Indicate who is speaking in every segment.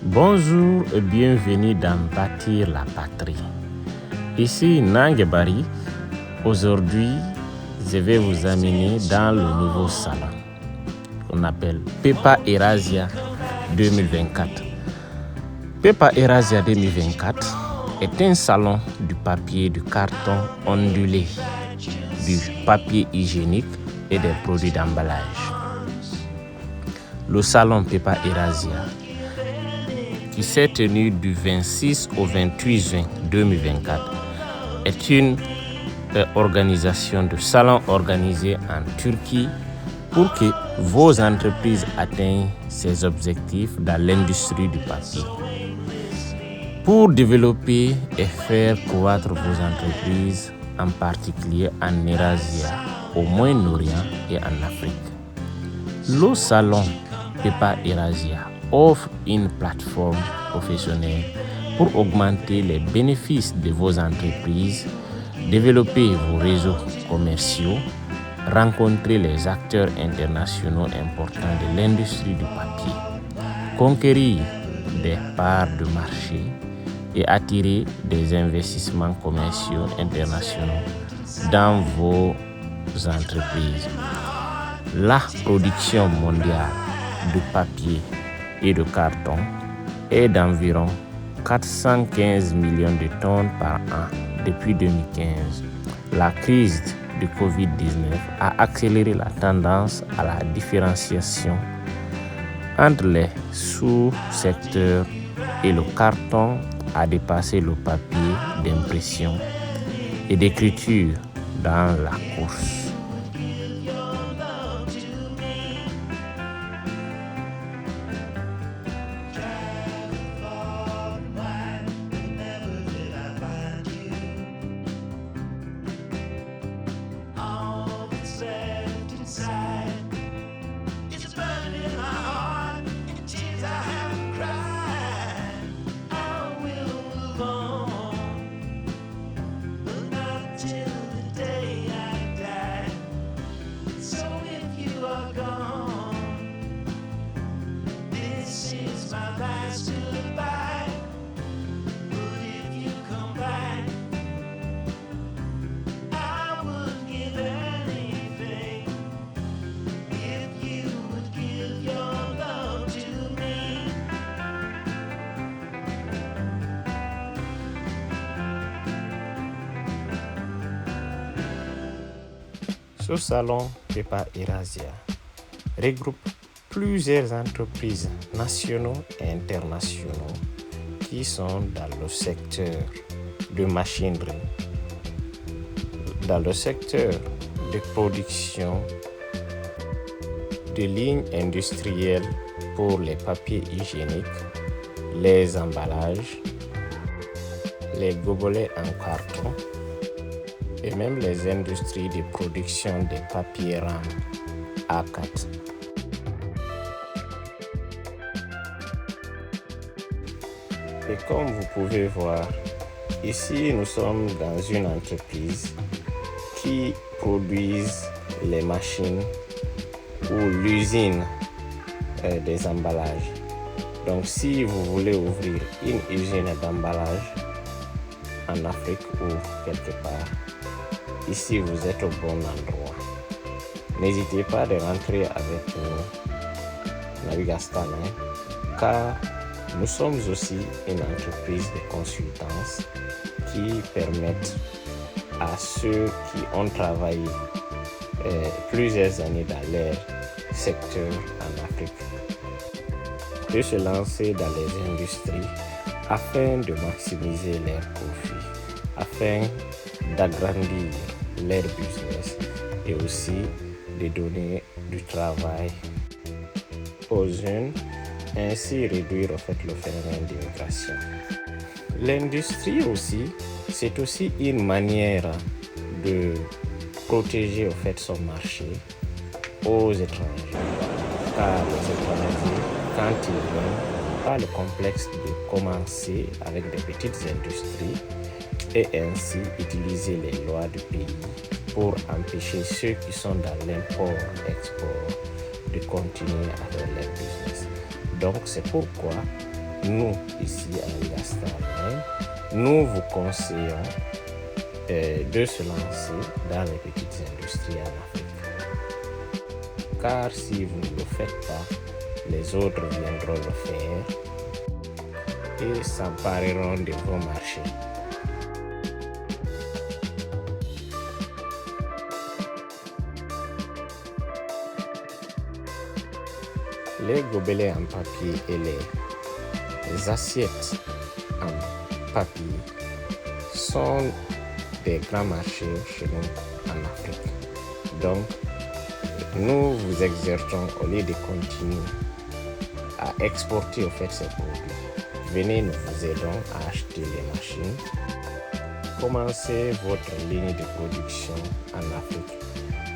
Speaker 1: Bonjour et bienvenue dans Bâtir la patrie. Ici Nangebari. Aujourd'hui, je vais vous amener dans le nouveau salon qu'on appelle Pepa Eurasia 2024. Pepa Eurasia 2024 est un salon du papier, du carton ondulé, du papier hygiénique et des produits d'emballage. Le salon Pepa Eurasia, qui s'est tenu du 26 au 28 juin 2024, est une organisation de salon organisée en Turquie pour que vos entreprises atteignent ces objectifs dans l'industrie du papier. Pour développer et faire croître vos entreprises, en particulier en Eurasie, au Moyen-Orient et en Afrique. Le salon Pepa Eurasia offre une plateforme professionnelle pour augmenter les bénéfices de vos entreprises, développer vos réseaux commerciaux, rencontrer les acteurs internationaux importants de l'industrie du papier, conquérir des parts de marché et attirer des investissements commerciaux internationaux dans vos entreprises. La production mondiale de papier et de carton est d'environ 415 millions de tonnes par an depuis 2015. La crise du Covid-19 a accéléré la tendance à la différenciation entre les sous-secteurs et le carton a dépassé le papier d'impression et d'écriture dans la course. Ce salon Pepa Eurasia regroupe plusieurs entreprises nationaux et internationaux qui sont dans le secteur de machinerie, dans le secteur de production de lignes industrielles pour les papiers hygiéniques, les emballages, les gobelets en carton, et même les industries de production de papier RAM A4. Et comme vous pouvez voir, ici nous sommes dans une entreprise qui produit les machines ou l'usine des emballages. Donc si vous voulez ouvrir une usine d'emballage en Afrique ou quelque part, ici, vous êtes au bon endroit. N'hésitez pas de rentrer avec nous, Navigastan, car nous sommes aussi une entreprise de consultance qui permettent à ceux qui ont travaillé plusieurs années dans leur secteur en Afrique de se lancer dans les industries afin de maximiser leurs profits, afin d'agrandir leur business et aussi de donner du travail aux jeunes, ainsi réduire en fait le phénomène d'immigration. L'industrie aussi, c'est aussi une manière de protéger en fait son marché aux étrangers, car les étrangers, quand ils viennent, pas le complexe de commencer avec des petites industries et ainsi utiliser les lois du pays pour empêcher ceux qui sont dans l'import-export de continuer à faire leur business. Donc c'est pourquoi nous, ici à Ligastar, nous vous conseillons de se lancer dans les petites industries en Afrique. Car si vous ne le faites pas, les autres viendront le faire et s'empareront de vos marchés. Les gobelets en papier et les assiettes en papier sont des grands marchés chez nous en Afrique. Donc, nous vous exhortons, au lieu de continuer à exporter ces produits, venez, nous vous aidons à acheter les machines. Commencez votre ligne de production en Afrique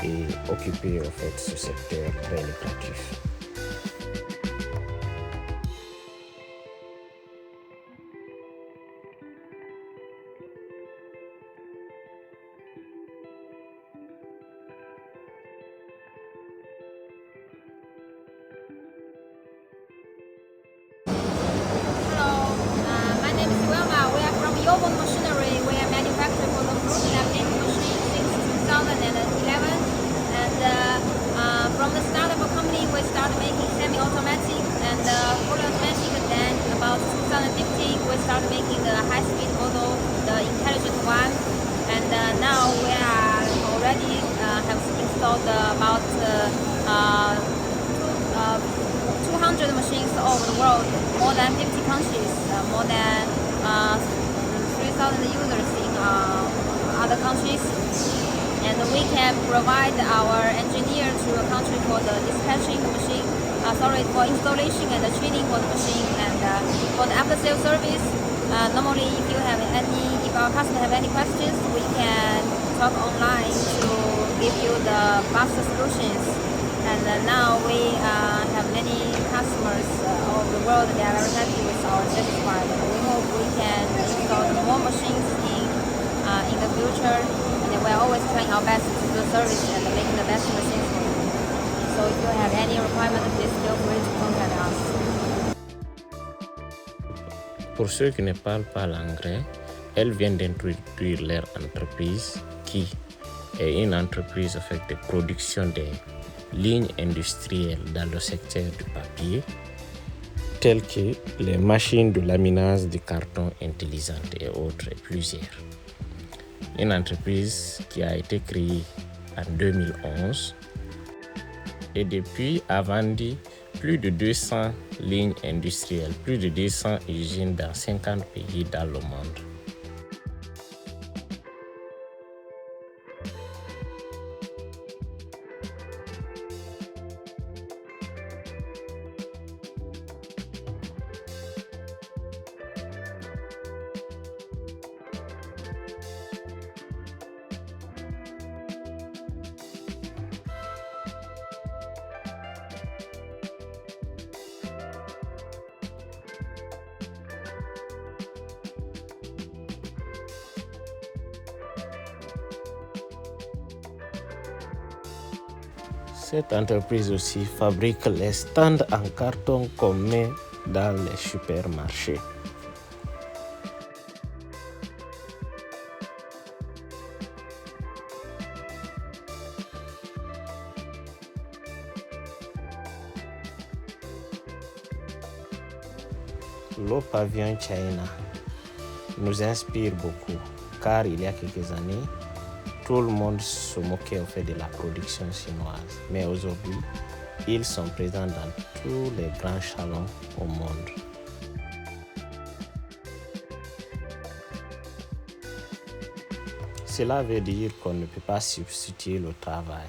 Speaker 1: et occupez ce secteur très lucratif.
Speaker 2: Yobon Machinery, we are manufacturing for the fruit laminating machine since 2011. And from the start of a company, we started making semi-automatic and fully automatic. And then about 2015, we started making the high-speed model, the intelligent one. And now we are already have installed about 200 machines all over the world, more than 50 countries, more than 3,000 users in other countries, and we can provide our engineer to a country for the dispatching machine, for installation and the training for the machine, and for the after sales service. Normally, if our customer have any questions, we can talk online to give you the faster solutions. And now we have many customers all over the world. They are very happy with our satisfied. And we hope we can install more machines in the future. And we are always trying our best to do service and making the best machines for you. So if you have any requirement, please feel free to contact us.
Speaker 1: Pour ceux qui ne parlent pas l'anglais, elle vient d'introduire leur entreprise qui est une entreprise de production des lignes industrielles dans le secteur du papier, telles que les machines de laminage de carton intelligentes et autres et plusieurs. Une entreprise qui a été créée en 2011 et depuis a vendu plus de 200 lignes industrielles, plus de 200 usines dans 50 pays dans le monde. Cette entreprise aussi fabrique les stands en carton qu'on met dans les supermarchés. Le pavillon China nous inspire beaucoup car il y a quelques années, tout le monde se moquait de la production chinoise. Mais aujourd'hui, ils sont présents dans tous les grands salons au monde. Cela veut dire qu'on ne peut pas substituer le travail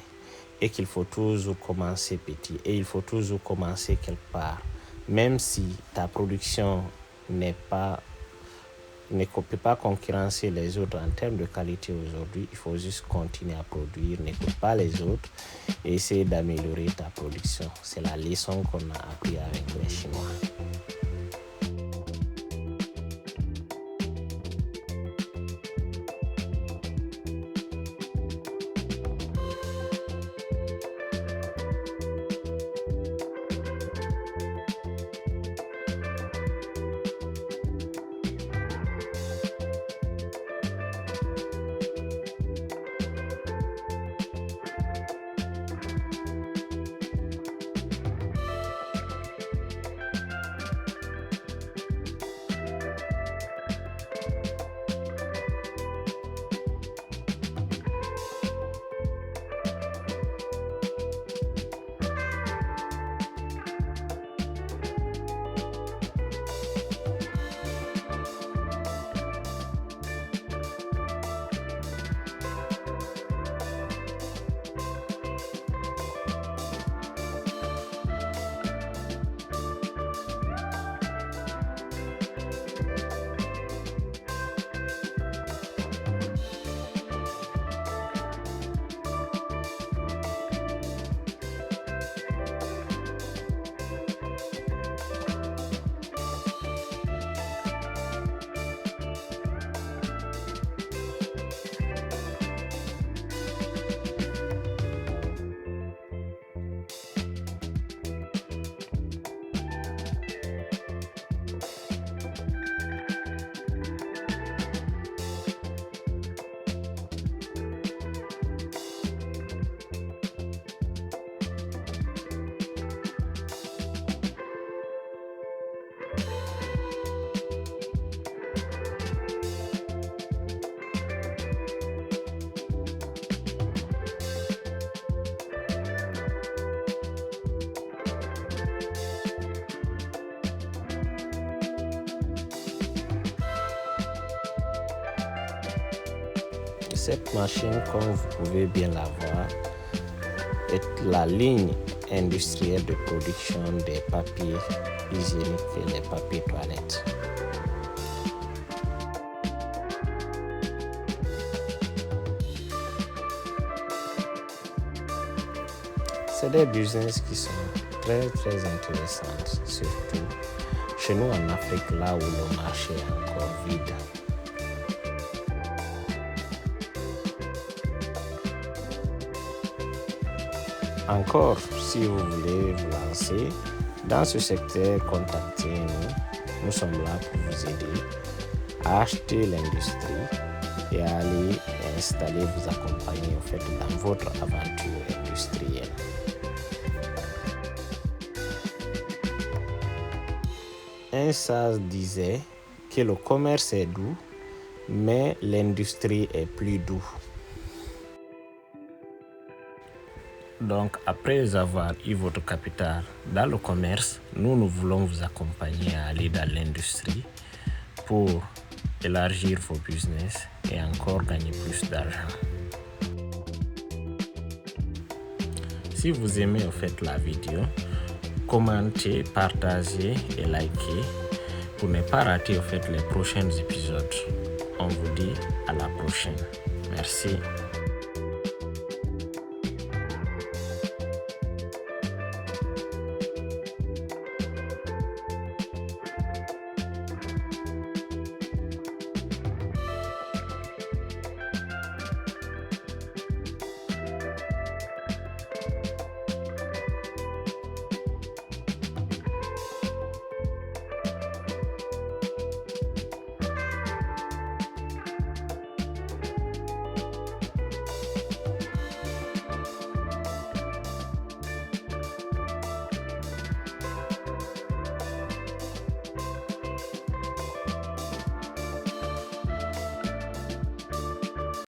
Speaker 1: et qu'il faut toujours commencer petit et il faut toujours commencer quelque part. Même si ta production ne peut pas concurrencer les autres en termes de qualité aujourd'hui, il faut juste continuer à produire, n'écoute pas les autres et essayer d'améliorer ta production. C'est la leçon qu'on a appris avec les Chinois. Cette machine, comme vous pouvez bien la voir, est la ligne industrielle de production des papiers hygiéniques et les papiers toilettes. C'est des business qui sont très intéressants, surtout chez nous en Afrique, là où le marché est encore vide. Encore, si vous voulez vous lancer dans ce secteur, contactez-nous. Nous sommes là pour vous aider à acheter l'industrie et à aller installer, vous accompagner en fait dans votre aventure industrielle. Un sage disait que le commerce est doux, mais l'industrie est plus doux. Donc, après avoir eu votre capital dans le commerce, nous voulons vous accompagner à aller dans l'industrie pour élargir vos business et encore gagner plus d'argent. Si vous aimez en fait la vidéo, commentez, partagez et likez pour ne pas rater en fait les prochains épisodes. On vous dit à la prochaine. Merci.